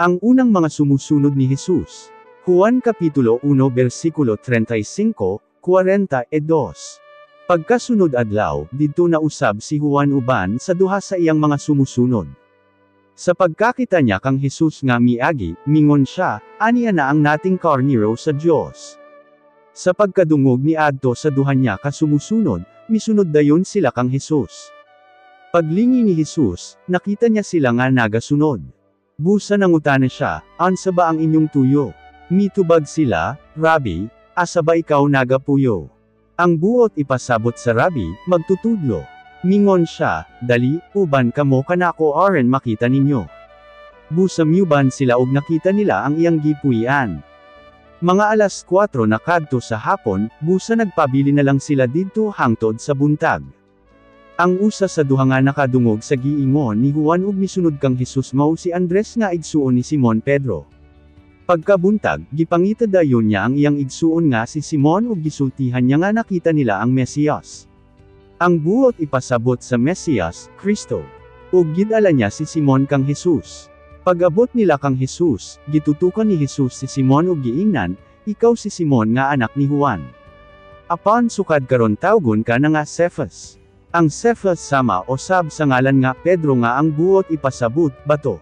Ang unang mga sumusunod ni Jesus. Juan Kapitulo 1 versikulo 35, 42. Pagkasunod adlaw, didto nausab si Juan uban sa duha sa iyang mga sumusunod. Sa pagkakita niya kang Jesus nga miagi, mingon siya, aniya na ang nating karniro sa Dios. Sa pagkadungog ni adto sa duha niya ka sumusunod, misunod dayon sila kang Jesus. Paglingi ni Jesus, nakita niya sila nga nagasunod. Busa nangutana siya, ansa ba ang inyong tuyo? Mitubag sila, Rabbi, asa ba ikaw nagapuyo? Ang buot ipasabot sa Rabbi, magtutudlo. Mingon siya, dali, uban kamo kanako aron makita ninyo. Busa miuban sila og nakita nila ang iyang gipuy-an. Mga alas 4 na kadto sa hapon, busa nagpabili na lang sila didto hangtod sa buntag. Ang usa sa duha nga nakadungog sa giingon ni Juan ug misunod kang Jesus mao si Andres nga igsuon ni Simon Pedro. Pagkabuntag, gipangita dayon niya ang iyang igsuon nga si Simon ug gisultihan niya nga nakita nila ang Mesiyas. Ang buot ipasabot sa Mesiyas, Kristo. Ug gidala niya si Simon kang Jesus. Pag-abot nila kang Jesus, gitutukan ni Jesus si Simon ug giingnan, ikaw si Simon nga anak ni Juan. Apan sukad karon tawgon ka na nga Cephas. Ang Cephas sama o sab sa ngalan nga Pedro nga ang buot ipasabot, bato.